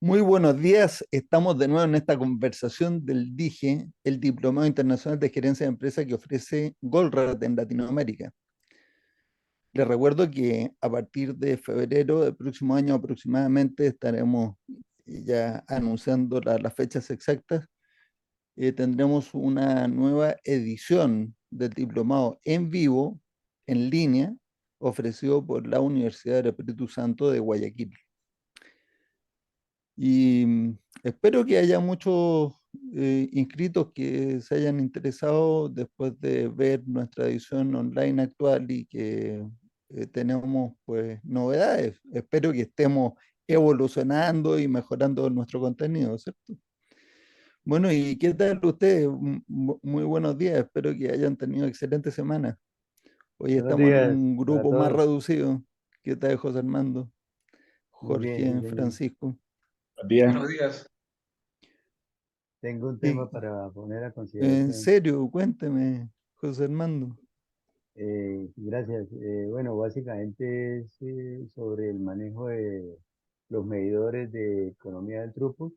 Muy buenos días. Estamos de nuevo en esta conversación del DIGE, el Diplomado Internacional de Gerencia de Empresas que ofrece Goldratt en Latinoamérica. Les recuerdo que a partir de febrero del próximo año aproximadamente estaremos ya anunciando las fechas exactas. Tendremos una nueva edición del diplomado en vivo, en línea, ofrecido por la Universidad del Espíritu Santo de Guayaquil. Y espero que haya muchos inscritos que se hayan interesado después de ver nuestra edición online actual y que tenemos pues novedades. Espero que estemos evolucionando y mejorando nuestro contenido, ¿cierto? Bueno, ¿y qué tal ustedes? Muy buenos días, espero que hayan tenido excelente semana. Hoy Buenos estamos en días un para grupo más todos. reducido. ¿Qué tal, José Armando? Muy bien, sí, Jorge, señor. Francisco. Bien. Buenos días. Tengo un tema ¿Y para poner a en consideración. serio? Cuénteme, José Armando. Gracias. Bueno, básicamente es sobre el manejo de los medidores de economía del throughput,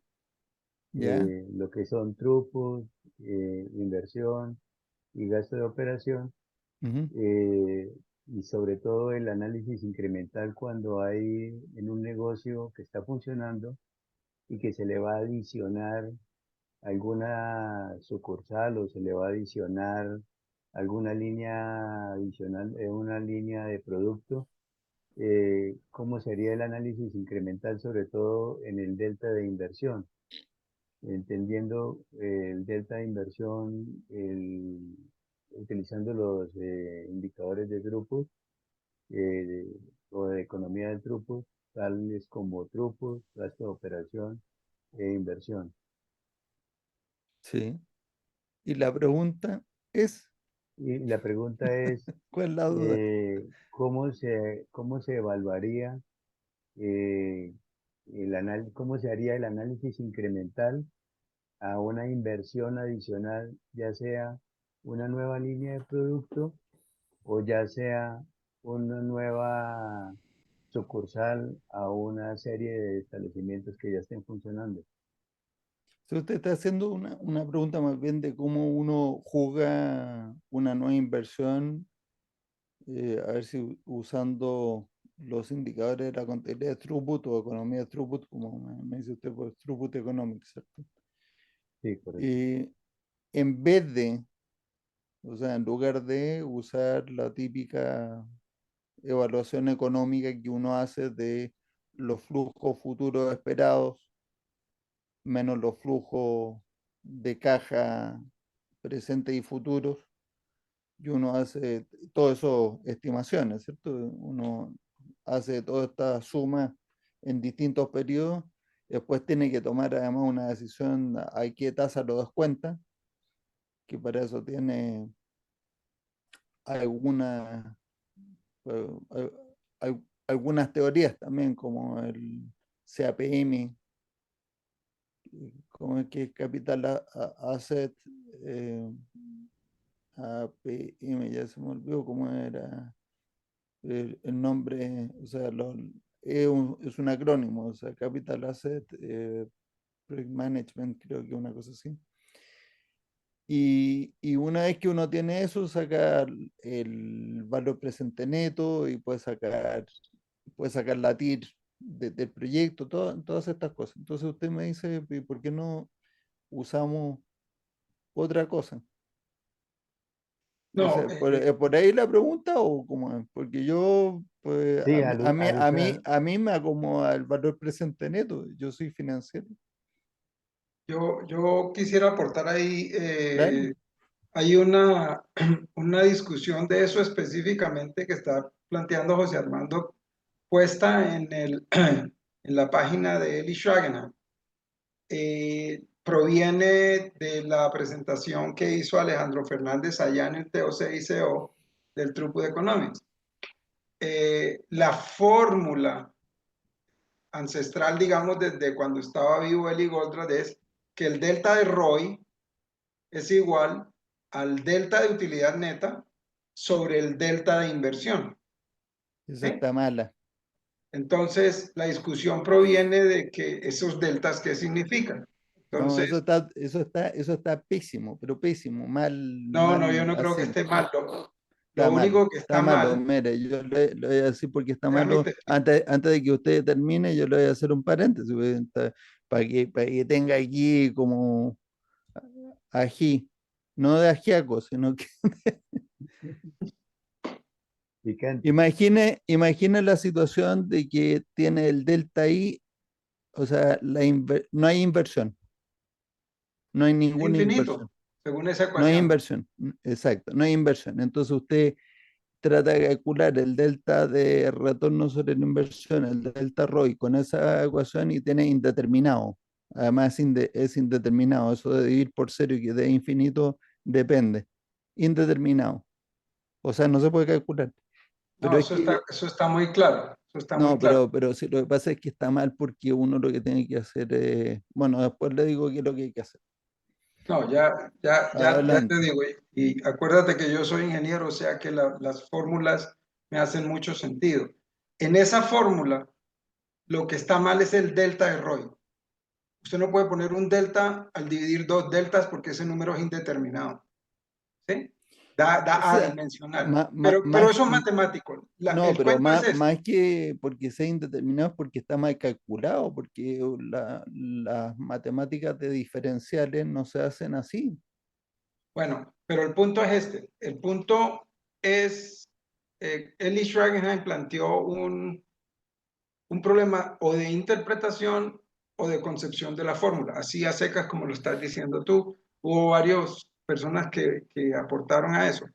¿Ya? lo que son throughput, inversión y gasto de operación, Ujú. eh, y sobre todo el análisis incremental cuando hay en un negocio que está funcionando y que se le va a adicionar alguna sucursal o se le va a adicionar alguna línea adicional, una línea de producto. ¿Cómo sería el análisis incremental, sobre todo en el delta de inversión? Entendiendo el delta de inversión, utilizando los indicadores de grupos eh, o de economía del throughput, tales como throughput, gasto de operación e inversión. Sí. Y la pregunta es, Y la pregunta es, ¿cuál es la duda? cómo se evaluaría eh, cómo se haría el análisis incremental a una inversión adicional, ya sea una nueva línea de producto o ya sea una nueva sucursal a una serie de establecimientos que ya estén funcionando? Si usted está haciendo una pregunta más bien de cómo uno juzga una nueva inversión, a ver si usando los indicadores de la contabilidad de throughput o economía de throughput, como me dice usted, pues throughput economics, ¿cierto? Sí, correcto. Y en vez de, o sea, en lugar de usar la típica evaluación económica que uno hace de los flujos futuros esperados menos los flujos de caja presentes y futuros, y uno hace todo eso estimaciones, ¿cierto? Uno hace toda esta suma en distintos periodos, después tiene que tomar además una decisión a qué tasa lo descuenta, que para eso tiene alguna hay- algunas teorías también, como el CAPM, como es que es Capital Asset, eh, APM, ya se me olvidó cómo era el nombre, o sea, es un acrónimo, o sea, Capital Asset Project Management, creo que una cosa así. Y una vez que uno tiene eso, saca el valor presente neto y puede sacar la TIR del proyecto, todas estas cosas. Entonces usted me dice, "¿Y por qué no usamos otra cosa?" No, ¿Por ahí la pregunta o cómo es? Porque yo, pues, Sí, al usar, a mí me acomoda el valor presente neto, yo soy financiero. yo quisiera aportar ahí, Dale. hay una discusión de eso específicamente que está planteando José Armando, puesta en la página de Eli Schragenheim. Proviene de la presentación que hizo Alejandro Fernández allá en el TOC&CO del Throughput Economics. La fórmula ancestral, digamos, desde cuando estaba vivo Eli Goldratt, es que el delta de ROI es igual al delta de utilidad neta sobre el delta de inversión. Esa ¿Sí? está mala. Entonces, la discusión proviene de que esos deltas, ¿qué significan? No, Entonces, eso está pésimo, pero pésimo, mal, no, no, yo mal, no creo que así. esté mal. Lo único que Está está malo. mal, Mire, yo le voy a decir porque está déjame malo. te explico. Antes de que usted termine, yo le voy a hacer un paréntesis, pues, para que tenga aquí como ají, no de ajiaco, sino que Picante. imagine la situación de que tiene el delta ahí, o sea, no hay inversión, no hay Es ninguna inversión, infinito, según esa no hay ecuación. inversión, exacto, no hay inversión. Entonces usted trata de calcular el delta de retorno sobre la inversión, el delta ROI, con esa ecuación y tiene indeterminado. Además es indeterminado, eso de dividir por cero y que de infinito depende. Indeterminado. O sea, no se puede calcular. No, Pero es que, eso está muy claro, eso está muy no, claro. pero sí, lo que pasa es que está mal porque uno lo que tiene que hacer es, bueno, después le digo qué es lo que hay que hacer. No, ya te Adelante. digo, y acuérdate que yo soy ingeniero, o sea que las fórmulas me hacen mucho sentido. En esa fórmula, lo que está mal es el delta de ROI. Usted no puede poner un delta al dividir dos deltas porque ese número es indeterminado. ¿Sí? O Da sea, adimensional. Pero más, eso es matemático. no, El pero cuento es este. más que porque sea indeterminado, es porque está mal calculado, porque las matemáticas de diferenciales no se hacen así. Bueno, pero el punto es este. El punto es, Eli Schragenheim planteó un problema o de interpretación o de concepción de la fórmula, así a secas como lo estás diciendo tú. Hubo varias personas que aportaron a eso.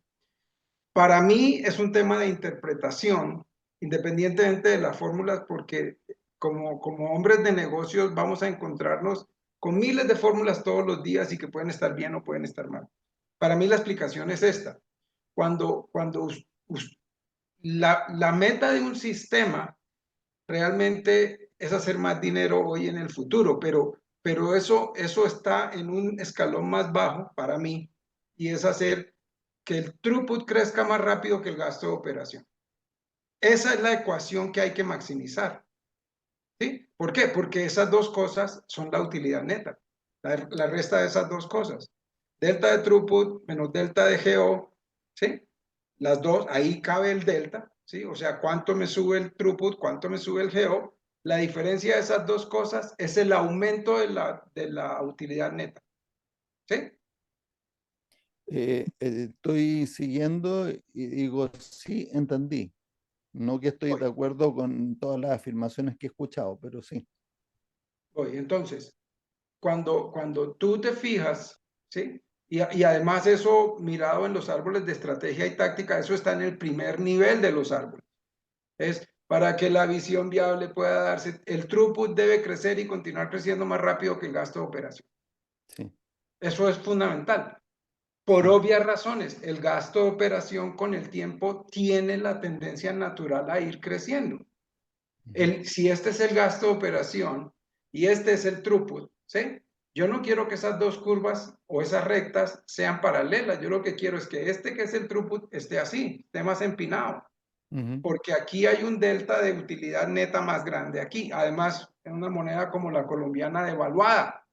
Para mí es un tema de interpretación, independientemente de las fórmulas, porque como hombres de negocios vamos a encontrarnos con miles de fórmulas todos los días y que pueden estar bien o pueden estar mal. Para mí la explicación es esta. Cuando la meta de un sistema realmente es hacer más dinero hoy en el futuro, pero eso está en un escalón más bajo para mí y es hacer que el throughput crezca más rápido que el gasto de operación. Esa es la ecuación que hay que maximizar. ¿Sí? ¿Por qué? Porque esas dos cosas son la utilidad neta. La resta de esas dos cosas. Delta de throughput menos delta de GO, ¿sí? Las dos, ahí cabe el delta, ¿sí? O sea, cuánto me sube el throughput, cuánto me sube el GO. La diferencia de esas dos cosas es el aumento de la utilidad neta, ¿sí? Estoy siguiendo y digo, sí, entendí. No que estoy de Voy, acuerdo con todas las afirmaciones que he escuchado, pero sí. voy. Entonces, cuando tú te fijas, ¿sí? Y además eso mirado en los árboles de estrategia y táctica, eso está en el primer nivel de los árboles. Es para que la visión viable pueda darse, el throughput debe crecer y continuar creciendo más rápido que el gasto de operación. Sí, Eso es fundamental. Por sí. obvias razones, el gasto de operación con el tiempo tiene la tendencia natural a ir creciendo. Ujú. Si este es el gasto de operación y este es el throughput, ¿sí? Yo no quiero que esas dos curvas o esas rectas sean paralelas. Yo lo que quiero es que este que es el throughput esté así, esté más empinado, Ujú. porque aquí hay un delta de utilidad neta más grande aquí. Además, en una moneda como la colombiana devaluada.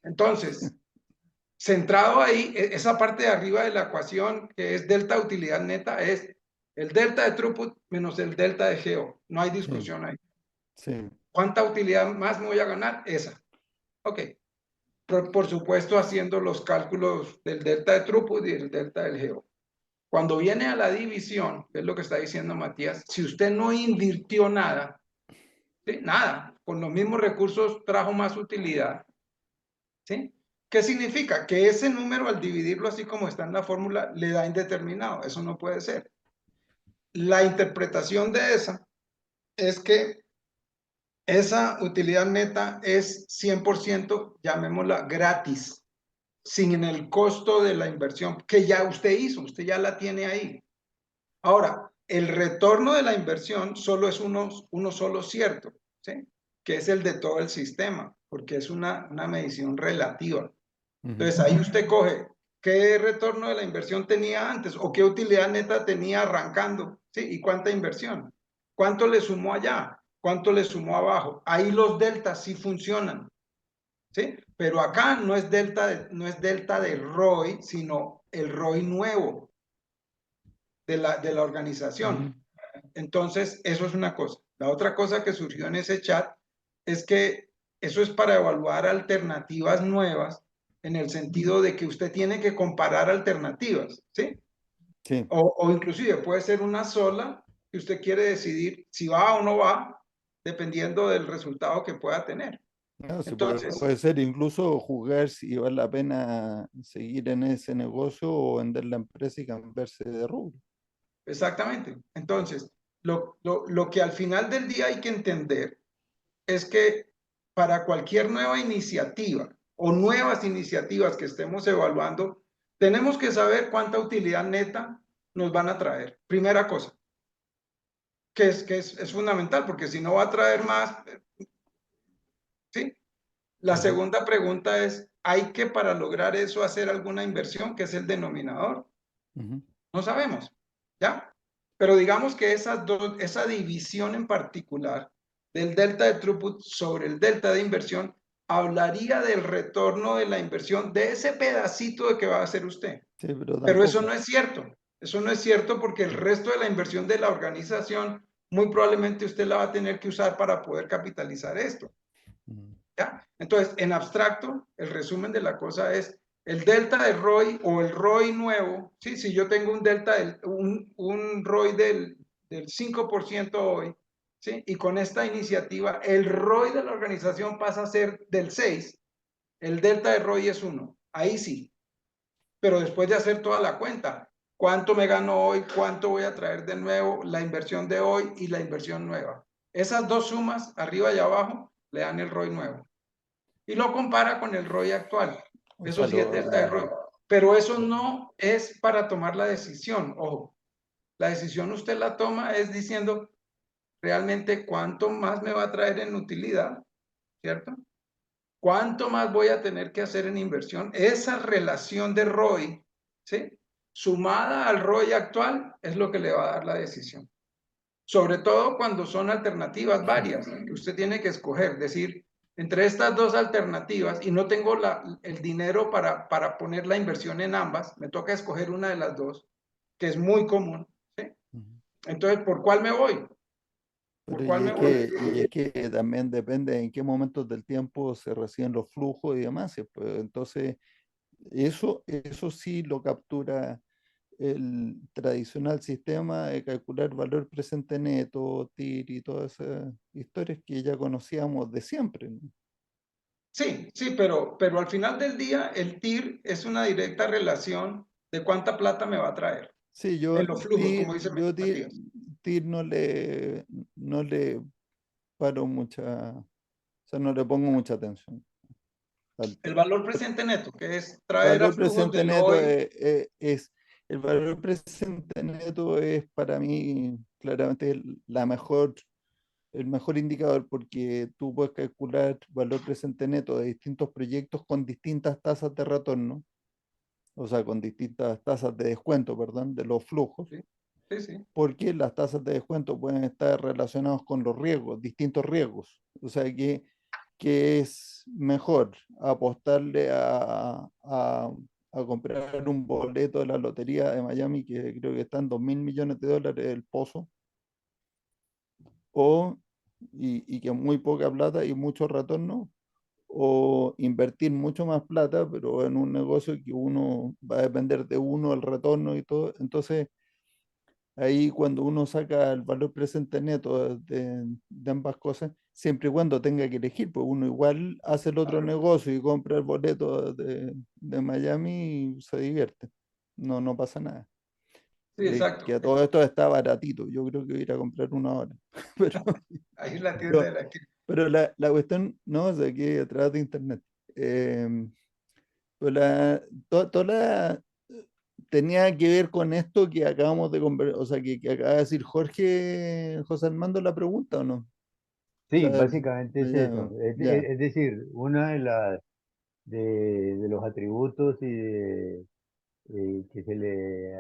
Entonces, centrado ahí, esa parte de arriba de la ecuación que es delta utilidad neta es el delta de throughput menos el delta de GO. No hay Sí, discusión ahí. sí. ¿Cuánta utilidad más me voy a ganar? Esa. Ok. Por supuesto, haciendo los cálculos del delta de throughput y el delta del GO. Cuando viene a la división, que es lo que está diciendo Matías, si usted no invirtió nada, ¿sí? Nada, con los mismos recursos trajo más utilidad, ¿sí? ¿Qué significa? Que ese número al dividirlo así como está en la fórmula le da indeterminado. Eso no puede ser. La interpretación de esa es que esa utilidad neta es 100%, llamémosla gratis, sin el costo de la inversión que ya usted hizo, usted ya la tiene ahí. Ahora, el retorno de la inversión solo es uno solo cierto, ¿sí? Que es el de todo el sistema, porque es una medición relativa. Ujú. Entonces ahí usted coge qué retorno de la inversión tenía antes o qué utilidad neta tenía arrancando, ¿sí? Y cuánta inversión. ¿Cuánto le sumó allá? ¿Cuánto le sumó abajo? Ahí los deltas sí funcionan, ¿sí? Pero acá no es delta de ROI, sino el ROI nuevo de la organización. Entonces, eso es una cosa. La otra cosa que surgió en ese chat es que eso es para evaluar alternativas nuevas en el sentido de que usted tiene que comparar alternativas, ¿sí? Sí. O inclusive puede ser una sola que usted quiere decidir si va o no va, dependiendo del resultado que pueda tener. No, sí, Entonces, puede ser incluso jugar si vale la pena seguir en ese negocio o vender la empresa y cambiarse de rubro. exactamente. Entonces, lo que al final del día hay que entender es que para cualquier nueva iniciativa o nuevas iniciativas que estemos evaluando, tenemos que saber cuánta utilidad neta nos van a traer. Primera cosa, es fundamental, porque si no va a traer más, ¿sí? La segunda pregunta es, ¿hay que para lograr eso hacer alguna inversión, que es el denominador? No sabemos, ¿ya? Pero digamos que esa división en particular del delta de throughput sobre el delta de inversión hablaría del retorno de la inversión de ese pedacito de que va a hacer usted. Sí, pero Pero eso tampoco. no es cierto. Eso no es cierto porque el resto de la inversión de la organización muy probablemente usted la va a tener que usar para poder capitalizar esto. ¿Ya? Entonces, en abstracto, el resumen de la cosa es el delta de ROI o el ROI nuevo. ¿Sí? Si yo tengo un delta, un ROI del 5% hoy, ¿sí? Y con esta iniciativa, el ROI de la organización pasa a ser del 6%, el delta de ROI es 1. Ahí sí. Pero después de hacer toda la cuenta, ¿cuánto me gano hoy? ¿Cuánto voy a traer de nuevo? La inversión de hoy y la inversión nueva. Esas dos sumas, arriba y abajo, le dan el ROI nuevo y lo compara con el ROI actual. O Eso sea, sí es delta de ROI. Pero eso no es para tomar la decisión. Ojo, la decisión usted la toma es diciendo realmente cuánto más me va a traer en utilidad, ¿cierto? ¿Cuánto más voy a tener que hacer en inversión? Esa relación de ROI, ¿sí? Sumada al ROI actual es lo que le va a dar la decisión. Sobre todo cuando son alternativas varias, que usted tiene que escoger, decir, entre estas dos alternativas y no tengo el dinero para poner la inversión en ambas, me toca escoger una de las dos, que es muy común, ¿sí? Entonces, ¿por cuál me voy? ¿Por Pero cuál me voy? y es que también depende en qué momentos del tiempo se reciben los flujos y demás. Pues, entonces, eso sí lo captura el tradicional sistema de calcular valor presente neto, TIR y todas esas historias que ya conocíamos de siempre, ¿no? Sí, sí, pero al final del día el TIR es una directa relación de cuánta plata me va a traer Sí, en los flujos, como dice Matías. TIR no le paro mucha, o sea, no le pongo mucha atención al El TIR. valor presente neto, que es traer a Valor flujos presente del neto hoy. el valor presente neto es para mí claramente el mejor indicador porque tú puedes calcular valor presente neto de distintos proyectos con distintas tasas de retorno, o sea, con distintas tasas de descuento, perdón, de los flujos, Sí, sí, sí. porque las tasas de descuento pueden estar relacionadas con los riesgos, distintos riesgos. O sea, que es mejor apostarle a comprar un boleto de la lotería de Miami, que creo que está en 2.000 millones de dólares el pozo, o, y que muy poca plata y mucho retorno, o invertir mucho más plata, pero en un negocio que uno va a depender de uno, el retorno y todo. Entonces, ahí cuando uno saca el valor presente neto de ambas cosas, siempre y cuando tenga que elegir, pues uno igual hace el otro negocio y compra el boleto de Miami y se divierte. No, no pasa nada. Sí, Que exacto. a todo esto está baratito. Yo creo que voy a ir a comprar una hora. Pero, Ahí es la tienda pero, de la esquina. pero la cuestión no es de aquí a través de internet. Eh, pero toda tenía que ver con esto que acabamos de conversar, o sea, que acaba de decir José Armando la pregunta, ¿o no? O Sí, sea, básicamente es ya, eso. ya, Es decir, una de los atributos que se le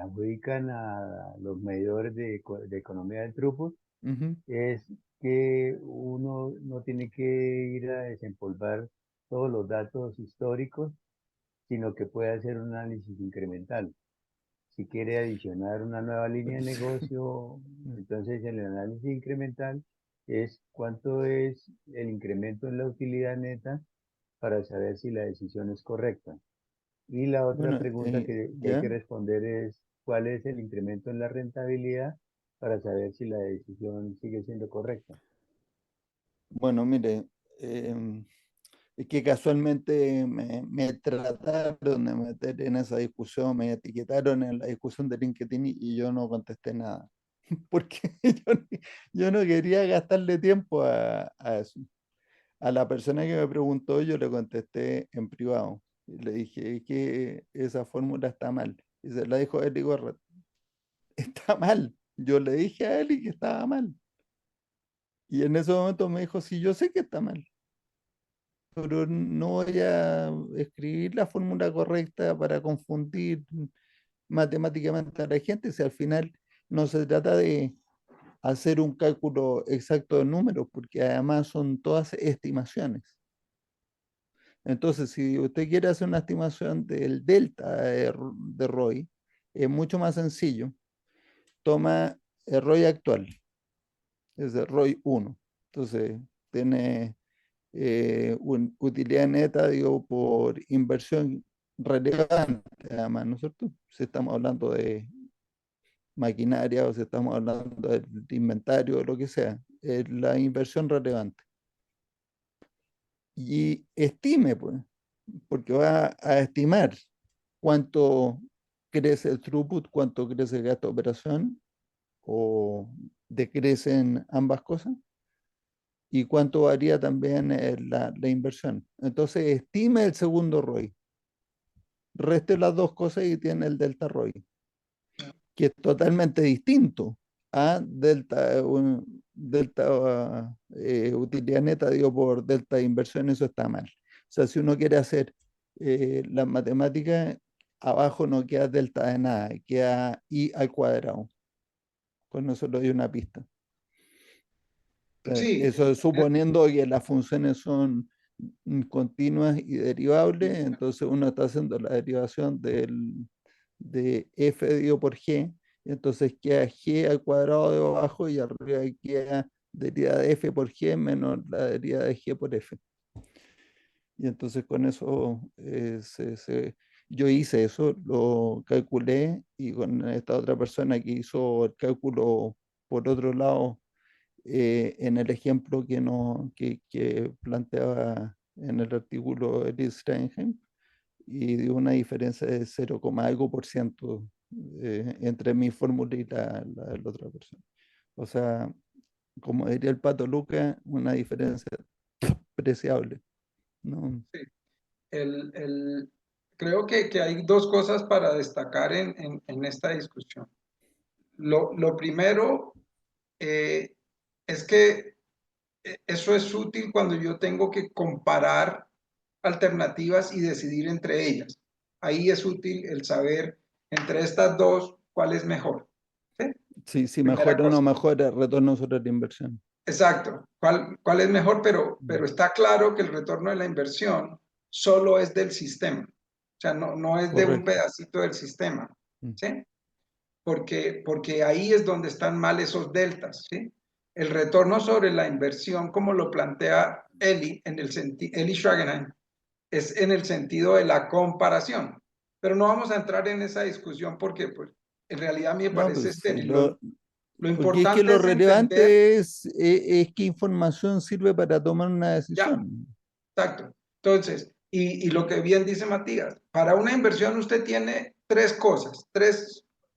adjudican a los medidores de economía del throughput Ujú. es que uno no tiene que ir a desempolvar todos los datos históricos, sino que puede hacer un análisis incremental. Si quiere adicionar una nueva línea de negocio, entonces el análisis incremental es cuánto es el incremento en la utilidad neta para saber si la decisión es correcta. Y la otra Bueno, pregunta que hay ya. que responder es cuál es el incremento en la rentabilidad para saber si la decisión sigue siendo correcta. Bueno, mire, es que casualmente me trataron de meter en esa discusión, me etiquetaron en la discusión de LinkedIn y yo no contesté nada, porque yo no quería gastarle tiempo a eso. A la persona que me preguntó, yo le contesté en privado. Y le dije, es que esa fórmula está mal. Y se la dijo Eli Gorrat, está mal. Yo le dije a Eli que estaba mal. Y en ese momento me dijo, sí, yo sé que está mal, pero no voy a escribir la fórmula correcta para confundir matemáticamente a la gente, si al final no se trata de hacer un cálculo exacto de números, porque además son todas estimaciones. Entonces, si usted quiere hacer una estimación del delta de ROI, es mucho más sencillo. Toma el ROI actual, es el ROI 1. Entonces, tiene utilidad neta, digo, por inversión relevante, además, ¿no es cierto? Si estamos hablando de maquinaria o si estamos hablando de inventario o lo que sea, es la inversión relevante. Y estime, pues, porque va a estimar cuánto crece el throughput, cuánto crece el gasto de operación o decrecen ambas cosas y cuánto varía también la inversión. Entonces, estime el segundo ROI, reste las dos cosas y tiene el delta ROI, que es totalmente distinto a delta utilidad neta, digo, por delta de inversión, eso está mal. O sea, si uno quiere hacer las matemáticas, abajo no queda delta de nada, queda i al cuadrado. Con eso le doy una pista. Sí, Eso es suponiendo que las funciones son continuas y derivables, entonces uno está haciendo la derivación de f dividido por g, y entonces queda g al cuadrado de abajo y arriba queda derivada de f por g menos la derivada de g por f. Y entonces con eso yo hice eso, lo calculé y con esta otra persona que hizo el cálculo por otro lado en el ejemplo que planteaba en el artículo Elise Steinheim y dio una diferencia de 0, algo por ciento entre mi fórmula y la de la otra persona. O sea, como diría el Pato Luca, una diferencia apreciable, ¿no? sí. El, el- Creo que hay dos cosas para destacar en esta discusión. Lo primero eh, es que eso es útil cuando yo tengo que comparar alternativas y decidir entre ellas. Ahí es útil el saber entre estas dos cuál es mejor. ¿Sí? Si Primera mejora o no cosa. mejora, retorno sobre la inversión. Exacto. ¿Cuál es mejor? Pero está claro que el retorno de la inversión solo es del sistema. O sea, no es de un Correcto. pedacito del sistema. ¿Sí? Porque ahí es donde están mal esos deltas, ¿sí? El retorno sobre la inversión, como lo plantea Eli Schragenheim, es en el sentido de la comparación. Pero no vamos a entrar en esa discusión porque, pues, en realidad a mí me No, parece pues sí, estéril. Lo porque es que importante lo es entender, relevante es qué información sirve para tomar una ya, decisión. exacto. Entonces, y lo que bien dice Matías, para una inversión usted tiene tres cosas,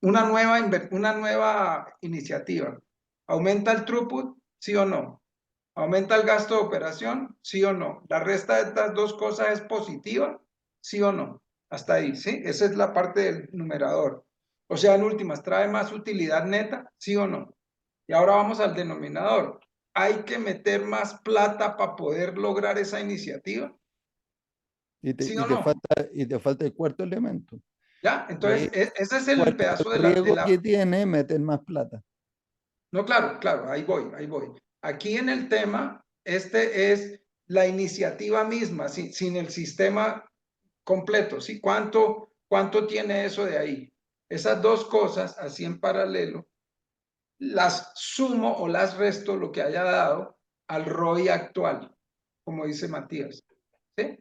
una nueva iniciativa. ¿Aumenta el throughput? ¿Sí o no? ¿Aumenta el gasto de operación? ¿Sí o no? ¿La resta de estas dos cosas es positiva? ¿Sí o no? Hasta ahí, ¿sí? Esa es la parte del numerador. O sea, en últimas, ¿trae más utilidad neta? ¿Sí o no? Y ahora vamos al denominador. ¿Hay que meter más plata para poder lograr esa iniciativa? Y te, ¿Sí y o te no? falta, y te falta el cuarto elemento. ¿Ya? Entonces, ese es el ¿Cuál es pedazo el de riesgo que tiene meter más plata? No, claro, claro, ahí voy, ahí voy. Aquí en el tema, este es la iniciativa misma, sin el sistema completo, ¿sí? ¿Cuánto tiene eso de ahí? Esas dos cosas, así en paralelo, las sumo o las resto lo que haya dado al ROI actual, como dice Matías, ¿sí?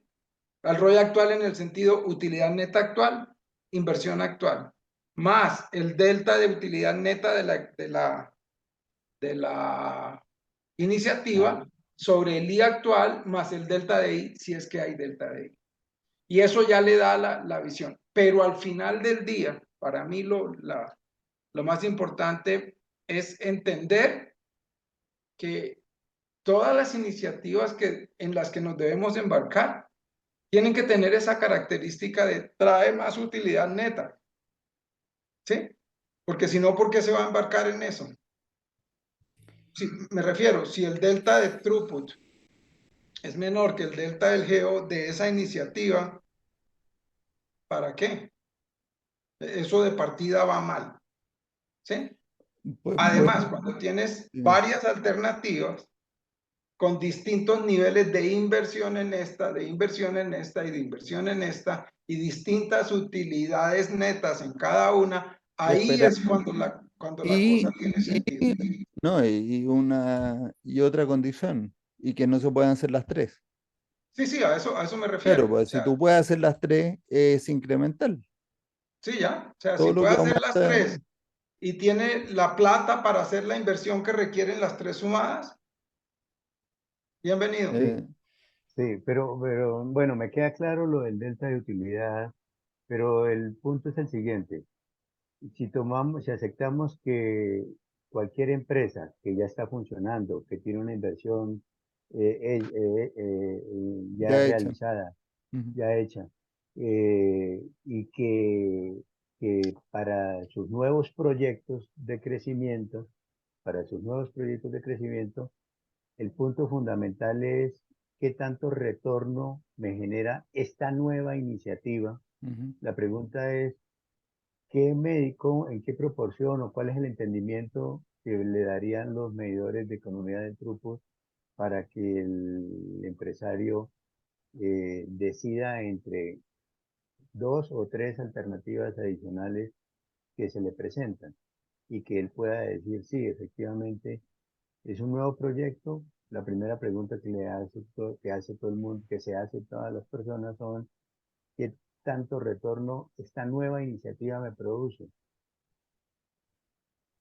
Al ROI actual en el sentido utilidad neta actual, inversión actual, más el delta de utilidad neta de la iniciativa sobre el I actual más el delta de I, si es que hay delta de I. Y eso ya le da la visión. Pero al final del día, para mí lo más importante es entender que todas las iniciativas en las que nos debemos embarcar tienen que tener esa característica de trae más utilidad neta. ¿Sí? Porque si no, ¿por qué se va a embarcar en eso? Sí, me refiero, si el delta de throughput es menor que el delta del geo de esa iniciativa, ¿para qué? Eso de partida va mal, ¿sí? Pues, Además, cuando tienes varias alternativas con distintos niveles de inversión en esta, de inversión en esta y de inversión en esta, y distintas utilidades netas en cada una, ahí espera, es cuando la y, cosa tiene sentido. no, y otra condición, y que no se puedan hacer las tres. Sí, sí, a eso me refiero. Claro, O pues si sea, tú puedes hacer las tres, es incremental. sí, ya. O sea, si Todo lo puede que hacer las aumenta, tres y tiene la plata para hacer la inversión que requieren las tres sumadas, bienvenido. Sí, eh, sí, pero bueno, me queda claro lo del delta de utilidad, pero el punto es el siguiente. Si aceptamos que cualquier empresa que ya está funcionando, que tiene una inversión ya ya hecha. realizada, Ujú, ya hecha, y que para sus nuevos proyectos de crecimiento, el punto fundamental es qué tanto retorno me genera esta nueva iniciativa. ujú. La pregunta es, ¿qué médico, en qué proporción o cuál es el entendimiento que le darían los medidores de economía del grupo para que el empresario decida entre dos o tres alternativas adicionales que se le presentan y que él pueda decir, sí, efectivamente, es un nuevo proyecto? La primera pregunta que hace todo el mundo, que se hace todas las personas son, ¿qué tanto retorno esta nueva iniciativa me produce?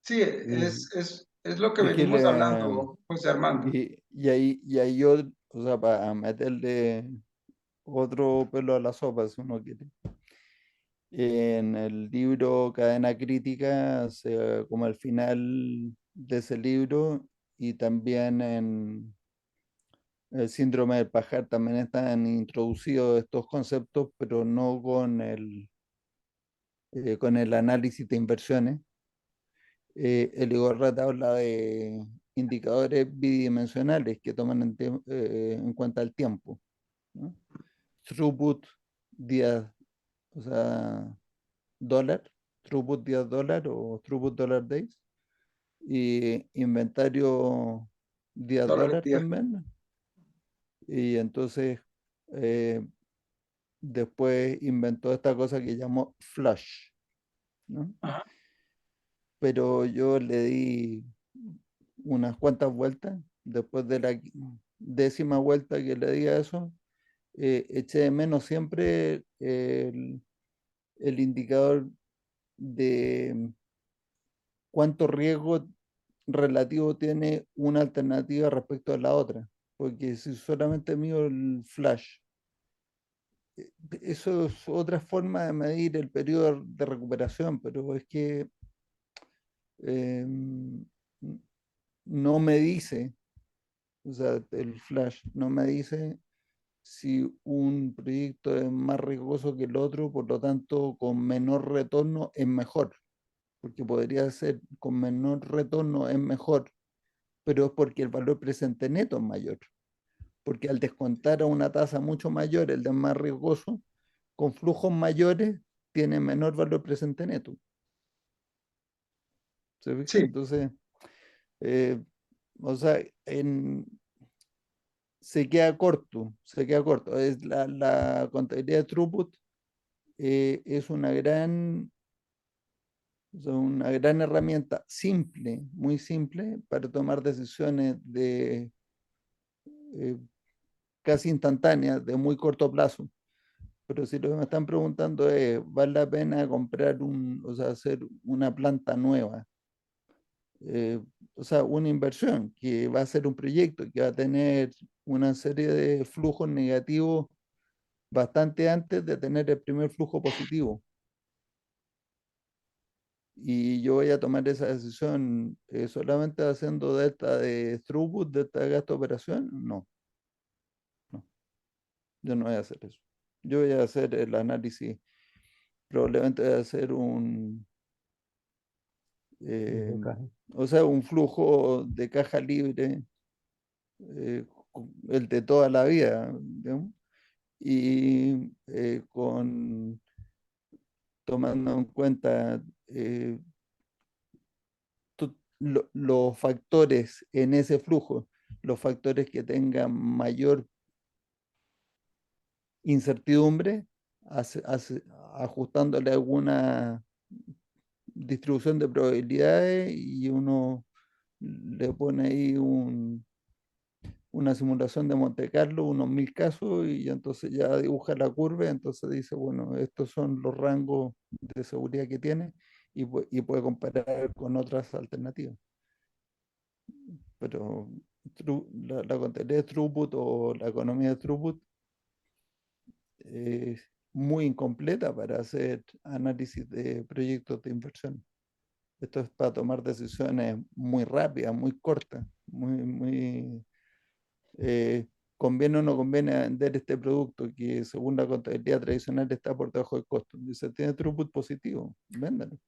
Sí, Y, es lo que Es que venimos hablando, José Armando. y ahí yo, o sea, para meterle otro pelo a la sopa, si uno quiere. En el libro Cadena Crítica, como al final de ese libro, y también en el síndrome del pajar, también están introducidos estos conceptos, pero no con el análisis de inversiones. El Igorrat habla de indicadores bidimensionales que toman en cuenta el tiempo, ¿no? Throughput, días, o sea, dólar, throughput días dólar o throughput dollar days, y inventario días Dólares dólar día. también. Y entonces eh, después inventó esta cosa que llamó flush, ¿no? Ajá. Pero yo le di unas cuantas vueltas. Después de la 10ª vuelta que le di a eso, eché de menos siempre el indicador de cuánto riesgo relativo tiene una alternativa respecto a la otra. Porque si solamente mido el flash, eso es otra forma de medir el periodo de recuperación, pero es que eh, no me dice, o sea, el flash no me dice si un proyecto es más riesgoso que el otro, por lo tanto, con menor retorno es mejor, porque podría ser con menor retorno es mejor, pero es porque el valor presente neto es mayor, porque al descontar a una tasa mucho mayor, el de más riesgoso, con flujos mayores, tiene menor valor presente neto. ¿Se fija? Sí, Entonces, o sea, se queda corto, se queda corto. Es la contabilidad de throughput es o sea, una gran herramienta simple, muy simple, para tomar decisiones de eh, casi instantáneas, de muy corto plazo. Pero si lo que me están preguntando es, ¿vale la pena comprar o sea, hacer una planta nueva? O sea, una inversión que va a ser un proyecto que va a tener una serie de flujos negativos bastante antes de tener el primer flujo positivo. Y yo voy a tomar esa decisión solamente haciendo delta de throughput, delta de gasto de operación. No, no, yo no voy a hacer eso. Yo voy a hacer el análisis, probablemente voy a hacer eh, de caja. o sea, un flujo de caja libre, el de toda la vida, digamos, y tomando en cuenta los factores en ese flujo, los factores que tengan mayor incertidumbre, ajustándole alguna distribución de probabilidades y uno le pone ahí una simulación de Monte Carlo, unos 1000 casos, y entonces ya dibuja la curva, entonces dice, bueno, estos son los rangos de seguridad que tiene y puede comparar con otras alternativas. Pero la contabilidad de throughput o la economía de throughput es muy incompleta para hacer análisis de proyectos de inversión. Esto es para tomar decisiones muy rápidas, muy cortas, muy conviene o no conviene vender este producto que según la contabilidad tradicional está por debajo del costo. Dice, tiene throughput positivo, véndalo.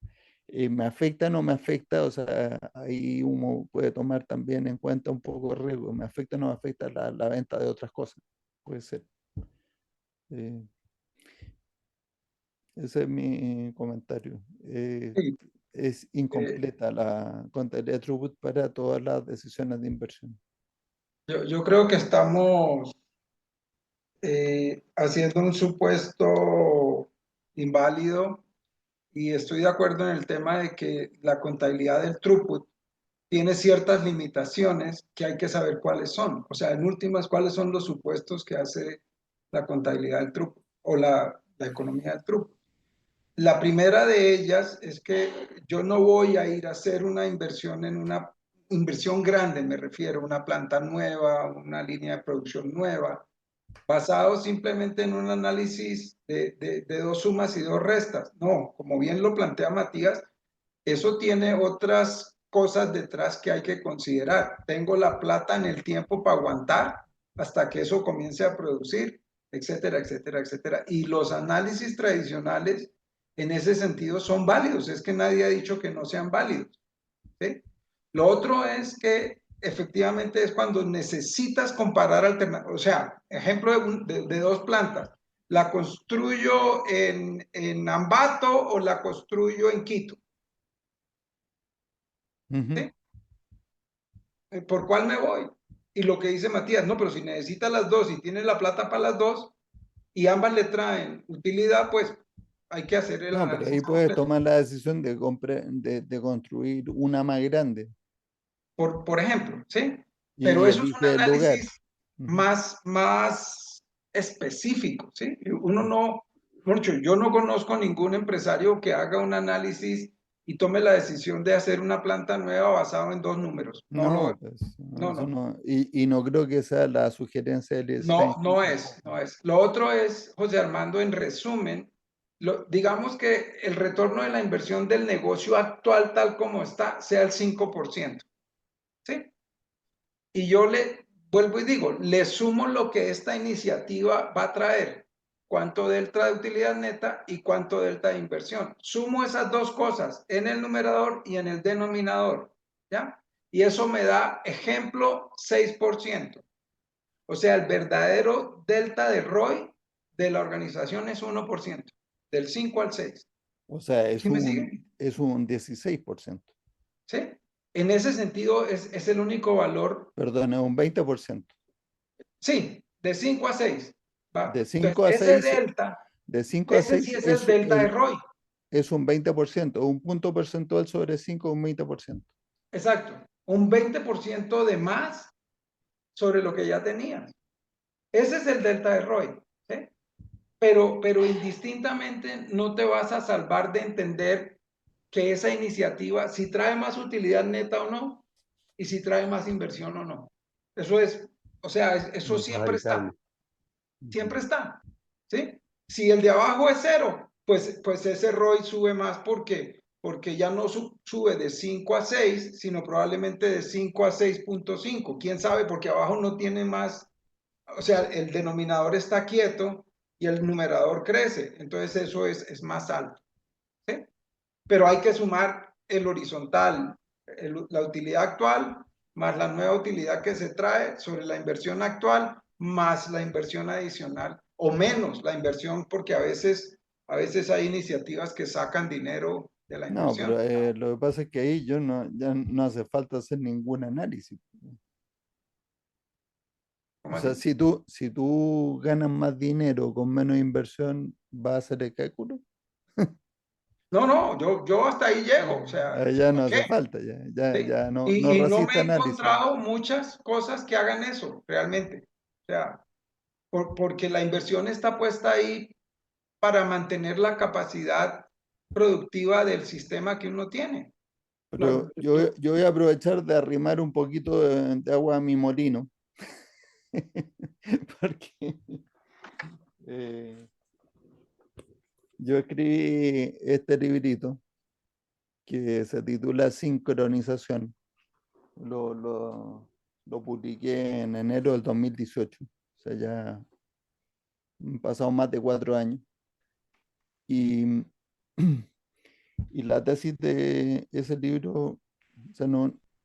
¿Me afecta o no me afecta? O sea, ahí uno puede tomar también en cuenta un poco el riesgo. ¿Me afecta o no me afecta la venta de otras cosas? Puede ser. Eh, Ese es mi comentario. sí. Es Eh, incompleta la contabilidad de throughput para todas las decisiones de inversión. yo creo que estamos haciendo un supuesto inválido y estoy de acuerdo en el tema de que la contabilidad del throughput tiene ciertas limitaciones que hay que saber cuáles son. O sea, en últimas, cuáles son los supuestos que hace la contabilidad del throughput o la economía del throughput. La primera de ellas es que yo no voy a ir a hacer una inversión en una inversión grande, me refiero, una planta nueva, una línea de producción nueva, basado simplemente en un análisis de dos sumas y dos restas. No, como bien lo plantea Matías, eso tiene otras cosas detrás que hay que considerar. Tengo la plata en el tiempo para aguantar hasta que eso comience a producir, etcétera, etcétera, etcétera. Y los análisis tradicionales en ese sentido son válidos. Es que nadie ha dicho que no sean válidos. ¿Sí? Lo otro es que efectivamente es cuando necesitas comparar alternativas. O sea, ejemplo de dos plantas. ¿La construyo en Ambato o la construyo en Quito? Ujú. ¿Sí? ¿Por cuál me voy? Y lo que dice Matías, no, pero si necesita las dos y tiene la plata para las dos y ambas le traen utilidad, pues hay que hacer el No, pero ahí análisis puedes completo. tomar la decisión de construir una más grande Por ejemplo, ¿sí? Pero y eso es un elige el lugar. análisis Ujú. más específico, ¿sí? Uno no, mucho, yo no conozco ningún empresario que haga un análisis y tome la decisión de hacer una planta nueva basado en dos números. No lo, No, pues no, no, eso no. no. Y no creo que sea la sugerencia del No, ISD no es, tampoco. no es. Lo otro es, José Armando, en resumen, digamos que el retorno de la inversión del negocio actual, tal como está, sea el 5%. ¿Sí? Y yo le vuelvo y digo, le sumo lo que esta iniciativa va a traer, cuánto delta de utilidad neta y cuánto delta de inversión. Sumo esas dos cosas en el numerador y en el denominador, ¿ya? Y eso me da, ejemplo, 6%. O sea, el verdadero delta de ROI de la organización es 1%. del 5 al 6. O sea, ¿Sí me sigue? es un 16%. ¿Sí? En ese sentido es el único valor. Perdón, es un 20%. Sí, de 5 a 6. De ¿Va? Entonces, 5 a 6, de 5 a ese sí 6 es el delta de ROI. es un 20%, un punto porcentual sobre 5, un 20%. Exacto. Un 20% de más sobre lo que ya tenías. Ese es el delta de ROI. ¿Sí? Pero indistintamente no te vas a salvar de entender que esa iniciativa, si trae más utilidad neta o no, y si trae más inversión o no. Eso es, o sea, eso No es siempre está. paritable. Siempre Ujú. está, ¿sí? Si el de abajo es cero, pues ese ROI sube más porque ya no sube de 5 a 6, sino probablemente de 5 a 6.5. ¿Quién sabe? Porque abajo no tiene más, o sea, el denominador está quieto y el numerador crece, entonces eso es más alto, ¿sí? Pero hay que sumar el horizontal, la utilidad actual, más la nueva utilidad que se trae sobre la inversión actual, más la inversión adicional, o menos la inversión, porque a veces hay iniciativas que sacan dinero de la No, pero inversión. lo que pasa es que ahí ya no hace falta hacer ningún análisis. O ¿Cómo sea, así? si tú ganas más dinero con menos inversión, ¿vas a hacer el cálculo? No, no, yo hasta ahí llego, o sea, Ya no ¿para qué? hace falta, ¿Sí? ya no Y no me resiste he análisis. encontrado muchas cosas que hagan eso, realmente. O sea, porque la inversión está puesta ahí para mantener la capacidad productiva del sistema que uno tiene. Pero No, yo, yo voy a aprovechar de arrimar un poquito de agua a mi molino, porque eh, yo escribí este librito que se titula Sincronización. Lo, lo, lo publiqué en enero del 2018, o sea, ya han pasado más de 4 años. Y, y la tesis de ese libro, o sea,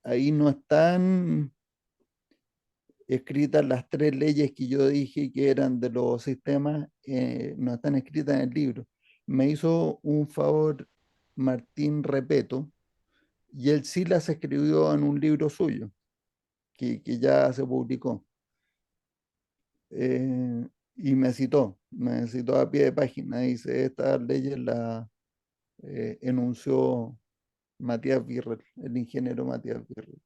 ahí no están escritas las tres leyes que yo dije que eran de los sistemas, no están escritas en el libro. Me hizo un favor Martín Repeto, y él sí las escribió en un libro suyo, que ya se publicó. Y me citó a pie de página. Dice, estas leyes las enunció Matías Birrell, el ingeniero Matías Birrell.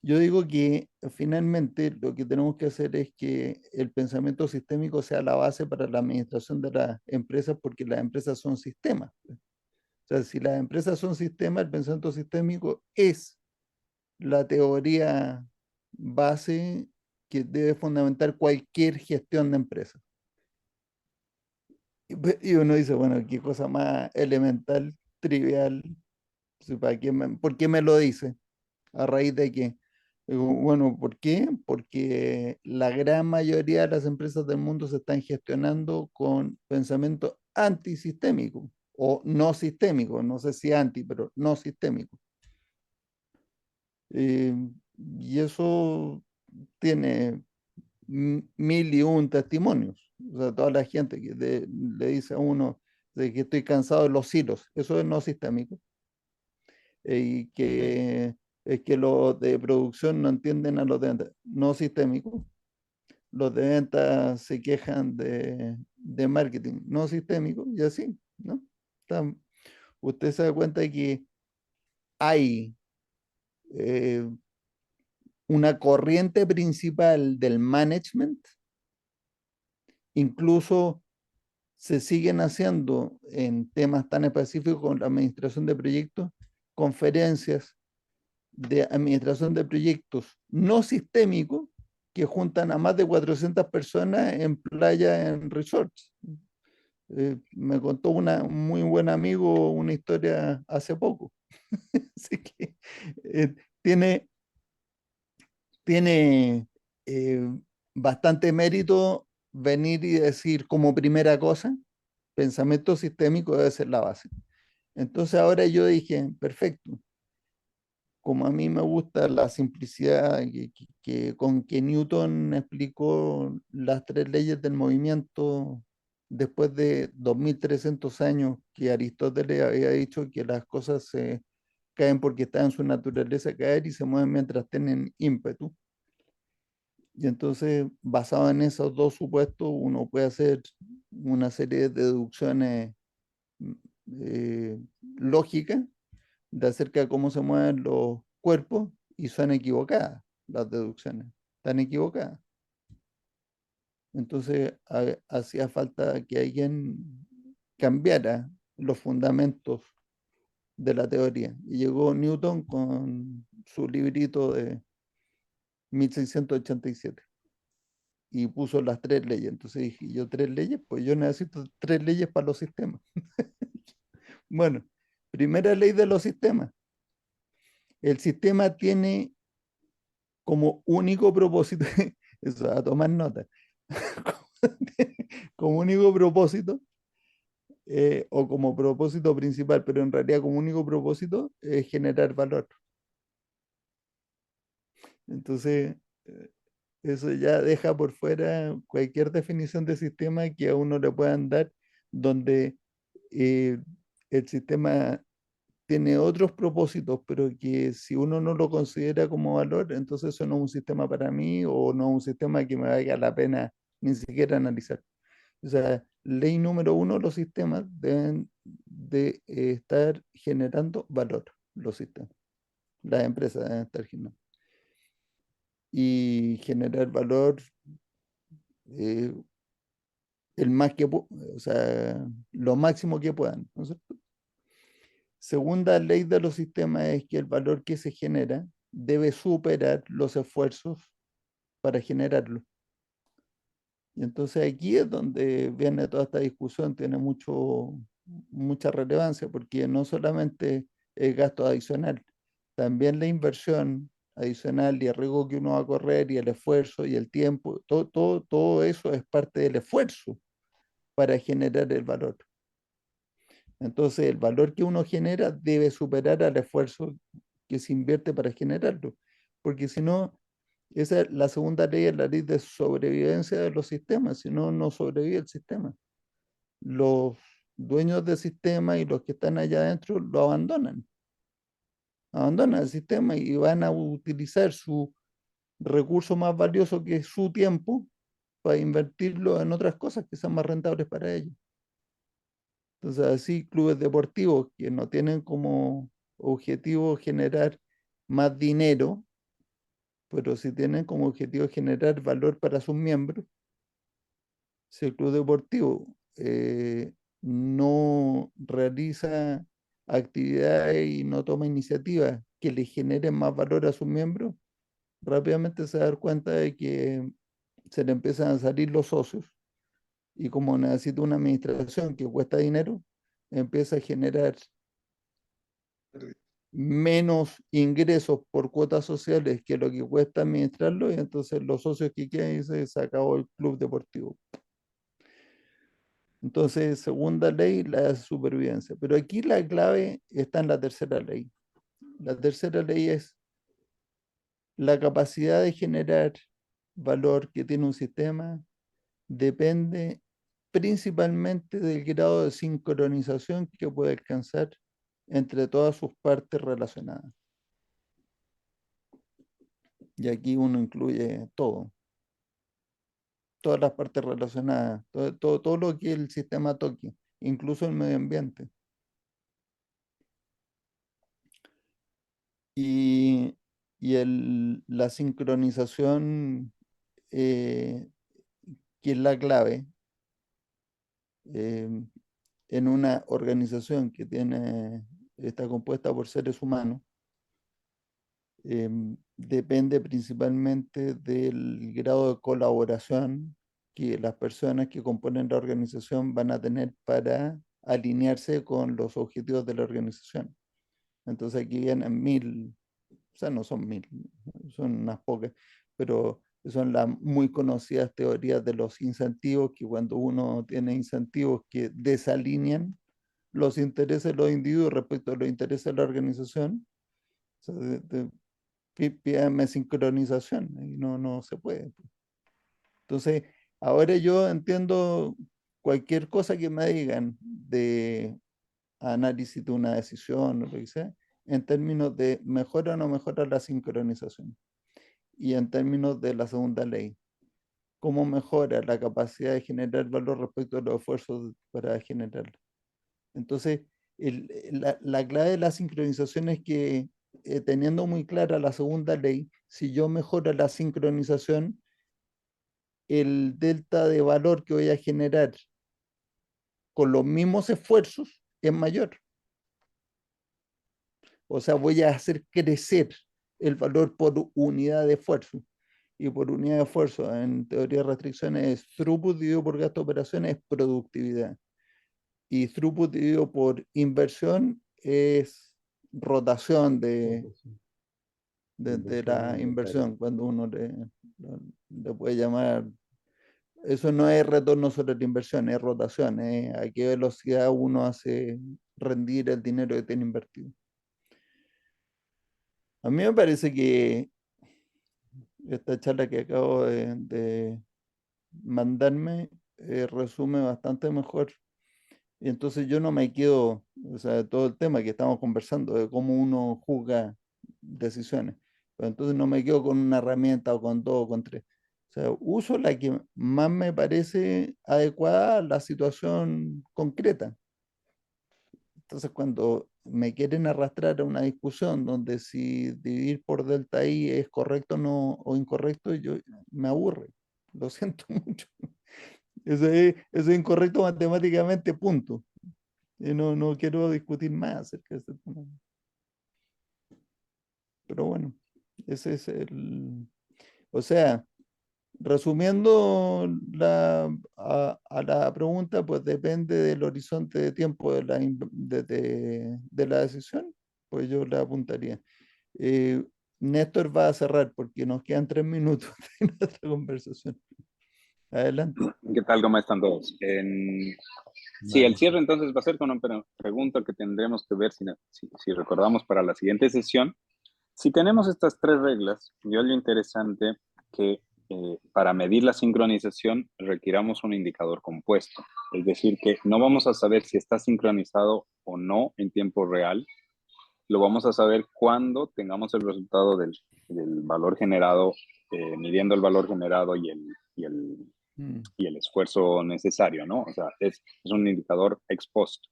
Yo digo que finalmente lo que tenemos que hacer es que el pensamiento sistémico sea la base para la administración de las empresas, porque las empresas son sistemas. O sea, si las empresas son sistemas, el pensamiento sistémico es la teoría base que debe fundamentar cualquier gestión de empresas. Y uno dice, bueno, qué cosa más elemental, trivial, ¿para qué ¿por qué me lo dice? ¿A raíz de qué? Digo, bueno, ¿por qué? Porque la gran mayoría de las empresas del mundo se están gestionando con pensamiento antisistémico o no sistémico, no sé si anti, pero no sistémico. Eh, y eso tiene mil y un testimonios. O sea, toda la gente que le dice a uno de que estoy cansado de los silos, eso es no sistémico. Y que es que los de producción no entienden a los de venta, no sistémico. Los de venta se quejan de marketing, no sistémico, y así, ¿no? Está- Usted se da cuenta de que hay eh, una corriente principal del management, incluso se siguen haciendo en temas tan específicos como la administración de proyectos, conferencias de administración de proyectos no sistémicos que juntan a más de 400 personas en playa, en resorts. Me contó un muy buen amigo una historia hace poco. Así que eh, tiene, tiene bastante mérito venir y decir como primera cosa, pensamiento sistémico debe ser la base. Entonces ahora yo dije, perfecto, como a mí me gusta la simplicidad con que Newton explicó las tres leyes del movimiento después de 2300 años que Aristóteles había dicho que las cosas se caen porque están en su naturaleza caer y se mueven mientras tienen ímpetu. Y entonces, basado en esos dos supuestos, uno puede hacer una serie de deducciones eh, lógicas de acerca de cómo se mueven los cuerpos y son equivocadas las deducciones, están equivocadas. Entonces hacía falta que alguien cambiara los fundamentos de la teoría. Y llegó Newton con su librito de 1687 y puso las tres leyes. Entonces dije, yo tres leyes, pues yo necesito tres leyes para los sistemas. Bueno, primera ley de los sistemas. El sistema tiene como único propósito, eso, a tomar nota, como único propósito, o como propósito principal, pero en realidad como único propósito es generar valor. Entonces, eso ya deja por fuera cualquier definición de sistema que a uno le puedan dar, donde eh, el sistema tiene otros propósitos, pero que si uno no lo considera como valor, entonces eso no es un sistema para mí o no es un sistema que me valga la pena ni siquiera analizar. O sea, ley número uno, los sistemas deben de estar generando valor, los sistemas. Las empresas deben estar generando. Y generar valor eh, el más que, o sea, lo máximo que puedan, ¿no es cierto? Segunda ley de los sistemas es que el valor que se genera debe superar los esfuerzos para generarlo. Y entonces aquí es donde viene toda esta discusión, tiene mucha relevancia, porque no solamente es gasto adicional, también la inversión adicional y el riesgo que uno va a correr y el esfuerzo y el tiempo, todo eso es parte del esfuerzo para generar el valor. Entonces, el valor que uno genera debe superar al esfuerzo que se invierte para generarlo, porque si no, esa es la segunda ley, es la ley de sobrevivencia de los sistemas, si no, no sobrevive el sistema. Los dueños del sistema y los que están allá adentro lo abandonan el sistema y van a utilizar su recurso más valioso que es su tiempo para invertirlo en otras cosas que sean más rentables para ellos. Entonces, así clubes deportivos que no tienen como objetivo generar más dinero, pero sí tienen como objetivo generar valor para sus miembros, si el club deportivo no realiza actividades y no toma iniciativas que le generen más valor a sus miembros, rápidamente se va a dar cuenta de que se le empiezan a salir los socios y como necesita una administración que cuesta dinero, empieza a generar menos ingresos por cuotas sociales que lo que cuesta administrarlo, y entonces los socios que quedan y se acabó el club deportivo. Entonces, segunda ley, la supervivencia. Pero aquí la clave está en la tercera ley. La tercera ley es la capacidad de generar valor que tiene un sistema depende principalmente del grado de sincronización que puede alcanzar entre todas sus partes relacionadas. Y aquí uno incluye todo, todas las partes relacionadas, todo lo que el sistema toque, incluso el medio ambiente. Y, la sincronización, eh, que es la clave eh, en una organización que está compuesta por seres humanos, depende principalmente del grado de colaboración que las personas que componen la organización van a tener para alinearse con los objetivos de la organización. Entonces aquí vienen 1000, o sea, no son 1000, son unas pocas, pero son las muy conocidas teorías de los incentivos, que cuando uno tiene incentivos que desalinean los intereses de los individuos respecto a los intereses de la organización, o sea, pídame sincronización y no se puede. Entonces, ahora yo entiendo cualquier cosa que me digan de análisis de una decisión o lo que sea, en términos de mejora o no mejora la sincronización. Y en términos de la segunda ley, cómo mejora la capacidad de generar valor respecto a los esfuerzos para generarlo. Entonces, la clave de la sincronización es que teniendo muy clara la segunda ley, si yo mejoro la sincronización, el delta de valor que voy a generar con los mismos esfuerzos es mayor. O sea, voy a hacer crecer el valor por unidad de esfuerzo. Y por unidad de esfuerzo, en teoría de restricciones, es throughput dividido por gasto de operaciones es productividad. Y throughput dividido por inversión es rotación de la inversión, cuando uno le puede llamar. Eso no es retorno sobre la inversión, es rotación, es a qué velocidad uno hace rendir el dinero que tiene invertido. A mí me parece que esta charla que acabo de mandarme resume bastante mejor. Y entonces yo no me quedo, o sea, de todo el tema que estamos conversando, de cómo uno juzga decisiones. Pero entonces no me quedo con una herramienta o con dos o con tres. O sea, uso la que más me parece adecuada a la situación concreta. Entonces, cuando me quieren arrastrar a una discusión donde si dividir por delta I es correcto no, o incorrecto, yo me aburre. Lo siento mucho. Eso es incorrecto matemáticamente, punto. Y no quiero discutir más acerca de este tema. Pero bueno, ese es el... O sea, resumiendo a la pregunta, pues depende del horizonte de tiempo de la decisión, pues yo la apuntaría. Eh, Néstor va a cerrar porque nos quedan 3 minutos de nuestra conversación. Adelante. ¿Qué tal? ¿Cómo están todos? Sí, el Vale. cierre entonces va a ser con una pregunta que tendremos que ver si recordamos para la siguiente sesión. Si tenemos estas tres reglas, yo lo interesante que para medir la sincronización requiramos un indicador compuesto. Es decir, que no vamos a saber si está sincronizado o no en tiempo real. Lo vamos a saber cuando tengamos el resultado del valor generado, midiendo el valor generado y el esfuerzo necesario, ¿no? O sea, es un indicador ex post,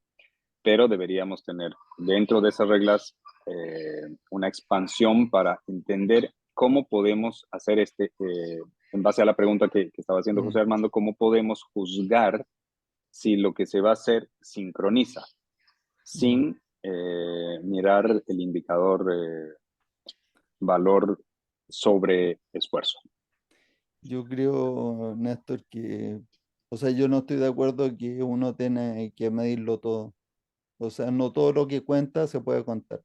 pero deberíamos tener dentro de esas reglas una expansión para entender cómo podemos hacer en base a la pregunta que estaba haciendo José Armando, cómo podemos juzgar si lo que se va a hacer sincroniza, sin mirar el indicador valor sobre esfuerzo. Yo creo, Néstor, que, o sea, yo no estoy de acuerdo que uno tiene que medirlo todo. O sea, no todo lo que cuenta se puede contar.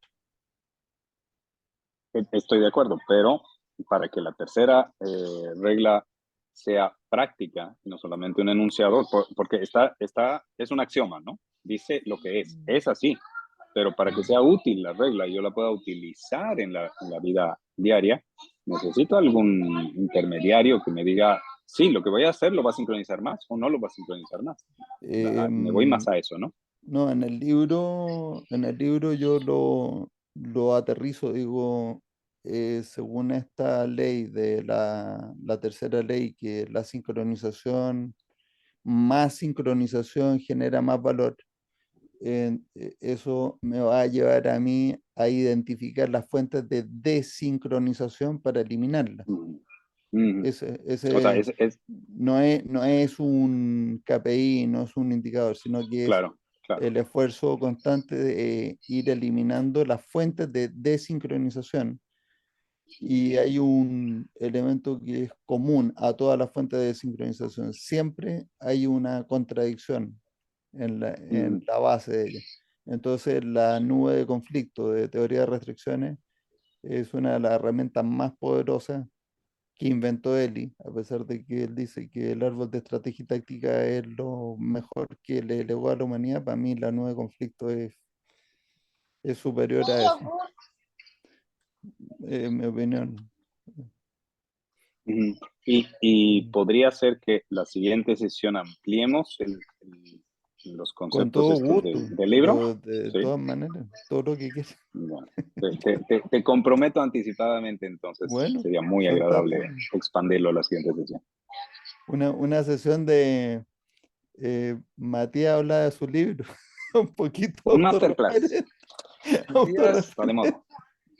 Estoy de acuerdo, pero para que la tercera regla sea práctica, no solamente un enunciador, porque es un axioma, ¿no? Dice lo que es así, pero para que sea útil la regla y yo la pueda utilizar en la vida diaria, necesito algún intermediario que me diga, sí, lo que voy a hacer lo va a sincronizar más o no lo va a sincronizar más. Me voy más a eso, ¿no? No, en el libro yo lo aterrizo, digo, según esta ley de la tercera ley, que la sincronización, más sincronización genera más valor. Eso me va a llevar a mí a identificar las fuentes de desincronización para eliminarlas. O sea, No es un KPI, no es un indicador, sino que es claro, claro. el esfuerzo constante de ir eliminando las fuentes de desincronización. Y hay un elemento que es común a todas las fuentes de desincronización. Siempre hay una contradicción en la base de ella. Entonces, la nube de conflicto de teoría de restricciones es una de las herramientas más poderosas que inventó Eli, a pesar de que él dice que el árbol de estrategia y táctica es lo mejor que le legó a la humanidad. Para mí la nube de conflicto es superior a eso, en mi opinión. Y podría ser que la siguiente sesión ampliemos los Con conceptos todo estos gusto, del libro. pero de ¿Sí? todas maneras, todo lo que quieras. Bueno, te comprometo anticipadamente, entonces Bueno, sería muy agradable fantástico. expandirlo a la siguiente sesión. Una sesión de Matías habla de su libro, un poquito Un masterclass, autorreferente. Matías, está de moda.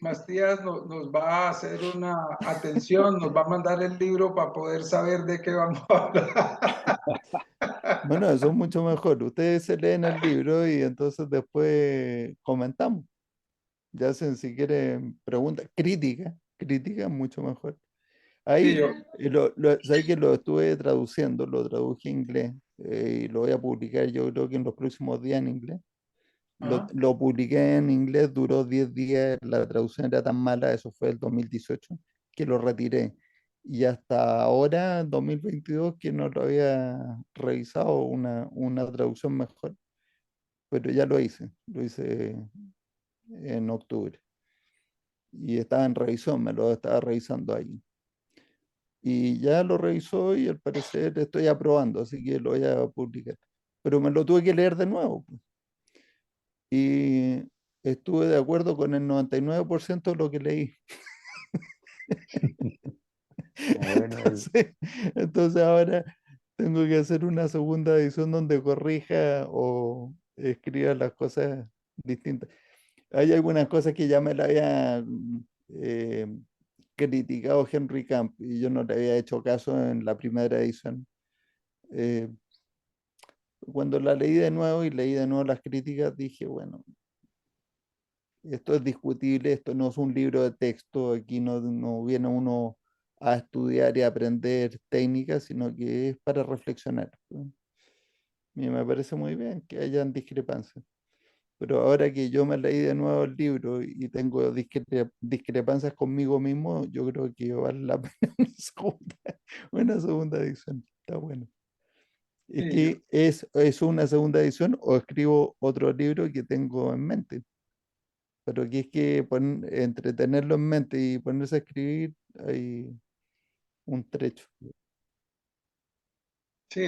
Matías nos va a hacer una atención, nos va a mandar el libro para poder saber de qué vamos a hablar. Bueno, eso es mucho mejor. Ustedes se leen el libro y entonces después comentamos. Ya hacen, si quieren, preguntas, crítica, mucho mejor. Sí, Ahí, yo, sabes que lo estuve traduciendo, lo traduje en inglés y lo voy a publicar yo creo que en los próximos días en inglés. ajá. Lo publiqué en inglés, duró 10 días, la traducción era tan mala, eso fue el 2018, que lo retiré. Y hasta ahora, 2022, que no lo había revisado una traducción mejor, pero ya lo hice en octubre. Y estaba en revisión, me lo estaba revisando ahí. Y ya lo revisó y al parecer estoy aprobando, así que lo voy a publicar. Pero me lo tuve que leer de nuevo, pues. Y estuve de acuerdo con el 99% de lo que leí. Bueno, Entonces ahora tengo que hacer una segunda edición donde corrija o escriba las cosas distintas. Hay algunas cosas que ya me la había eh, criticado Henry Camp y yo no le había hecho caso en la primera edición. Eh, Cuando la leí de nuevo y leí de nuevo las críticas, dije, bueno, esto es discutible, esto no es un libro de texto, aquí no viene uno a estudiar y a aprender técnicas, sino que es para reflexionar, ¿no? Y me parece muy bien que hayan discrepancias. Pero ahora que yo me leí de nuevo el libro y tengo discrepancias conmigo mismo, yo creo que vale la pena una segunda edición. Está bueno. Es Sí, yo, que es una segunda edición o escribo otro libro que tengo en mente. Pero que es que entre tenerlo en mente y ponerse a escribir hay un trecho. sí,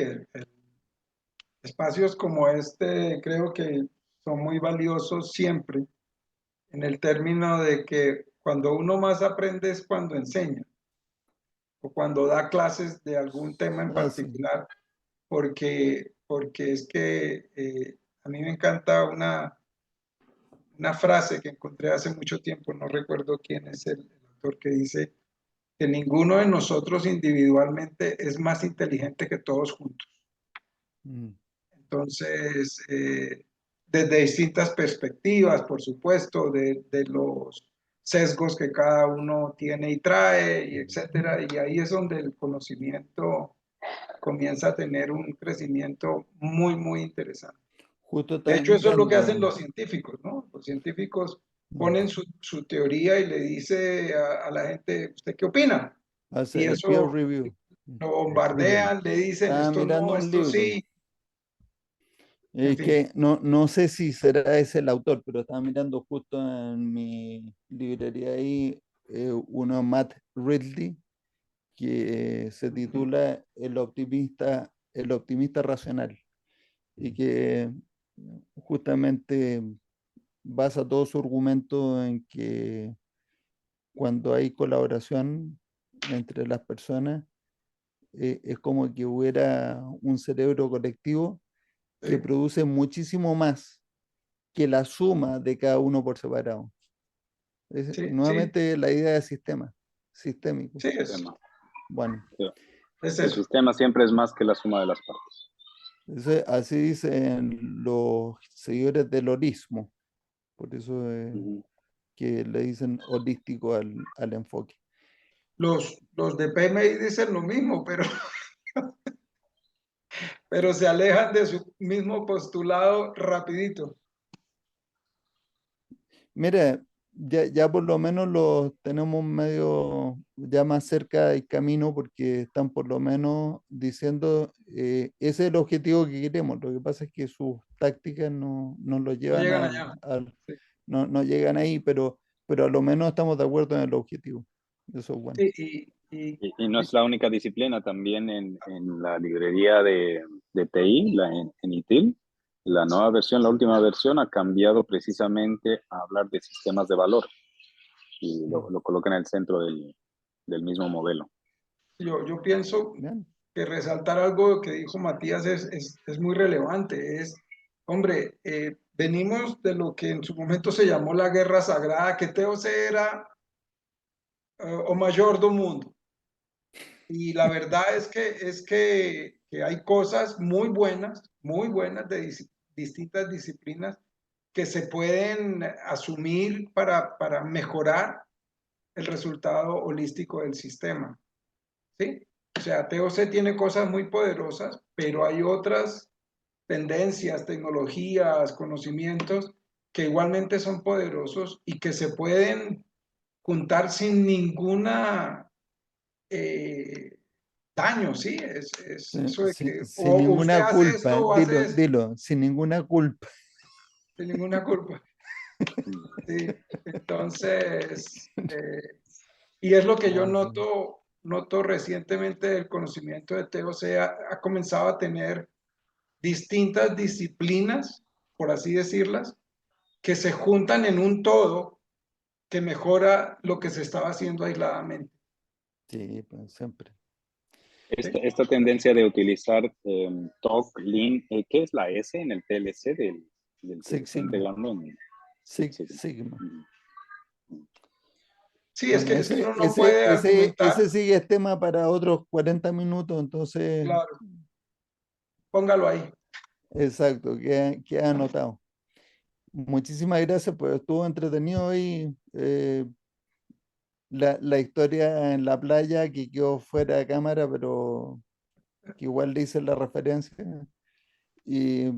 espacios como este creo que son muy valiosos siempre, en el término de que cuando uno más aprende es cuando enseña o cuando da clases de algún tema en Ah, sí. particular, porque es que a mí me encanta una frase que encontré hace mucho tiempo, no recuerdo quién es el autor, que dice que ninguno de nosotros individualmente es más inteligente que todos juntos. Mm. Entonces, desde distintas perspectivas, por supuesto, de los sesgos que cada uno tiene y trae, y etcétera, y ahí es donde el conocimiento comienza a tener un crecimiento muy, muy interesante. Justo De estaba hecho, eso es lo que hacen mirando los científicos, ¿no? Los científicos mm, ponen su teoría y le dice a la gente, ¿usted qué opina? Y hacer el peer eso review. lo el preview. bombardean, le dicen, Estaba esto mirando no, un esto libro. sí, en Es fin. que no sé si será ese el autor, pero estaba mirando justo en mi librería ahí uno de Matt Ridley que se titula El optimista racional y que justamente basa todo su argumento en que cuando hay colaboración entre las personas, es como que hubiera un cerebro colectivo que Sí, produce muchísimo más que la suma de cada uno por separado. sí, sí, Nuevamente la idea de sistema, sistémico. sí, Tema. Bueno, Sí. es El eso. sistema siempre es más que la suma de las partes. así dicen los seguidores del holismo, por eso Ujú. que le dicen holístico al enfoque. Los de PMI dicen lo mismo, pero se alejan de su mismo postulado rapidito. Mira, ya por lo menos los tenemos medio ya más cerca del camino porque están por lo menos diciendo ese es el objetivo que queremos. Lo que pasa es que sus tácticas no lo No llevan llegan allá. Sí. no llegan ahí, pero a lo menos estamos de acuerdo en el objetivo. Eso es bueno. Sí, Y no es la única disciplina, también en la librería de TI, en ITIL, la nueva versión, la última versión, ha cambiado precisamente a hablar de sistemas de valor y lo coloca en el centro del mismo modelo. Yo pienso Bien. que resaltar algo que dijo Matías es muy relevante. Hombre, venimos de lo que en su momento se llamó la guerra sagrada, que TOC era o mayor do mundo. Y la verdad es que hay cosas muy buenas de distintas disciplinas que se pueden asumir para mejorar el resultado holístico del sistema. ¿Sí? O sea, TOC tiene cosas muy poderosas, pero hay otras tendencias, tecnologías, conocimientos que igualmente son poderosos y que se pueden juntar sin ninguna daño, ¿sí? Es eso de que Sin o usted ninguna hace esto culpa, o hace esto, dilo, sin ninguna culpa. sin ninguna culpa. Sí, entonces, y es lo que yo noto recientemente el conocimiento de TOC ha comenzado a tener distintas disciplinas, por así decirlas, que se juntan en un todo que mejora lo que se estaba haciendo aisladamente. Sí, pues siempre. Esta tendencia de utilizar TOC, Lean, ¿qué es la S en el TLC del que se Six está Sigma. integrando en Six Sigma? Sigma. Sí, Bueno, es que uno no puede argumentar. ese sí es tema para otros 40 minutos, entonces, Claro, póngalo ahí. exacto, queda anotado. Muchísimas gracias, pues estuvo entretenido hoy la historia en la playa que quedó fuera de cámara, pero que igual le hice la referencia. Y,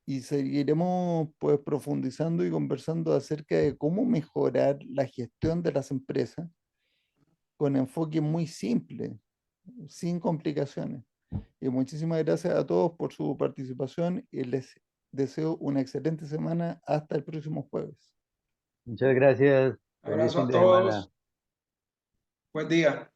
y seguiremos pues profundizando y conversando acerca de cómo mejorar la gestión de las empresas con enfoque muy simple, sin complicaciones. Y muchísimas gracias a todos por su participación y les deseo una excelente semana hasta el próximo jueves. Muchas gracias. Feliz Abrazo fin a de semana. todos. Buen día.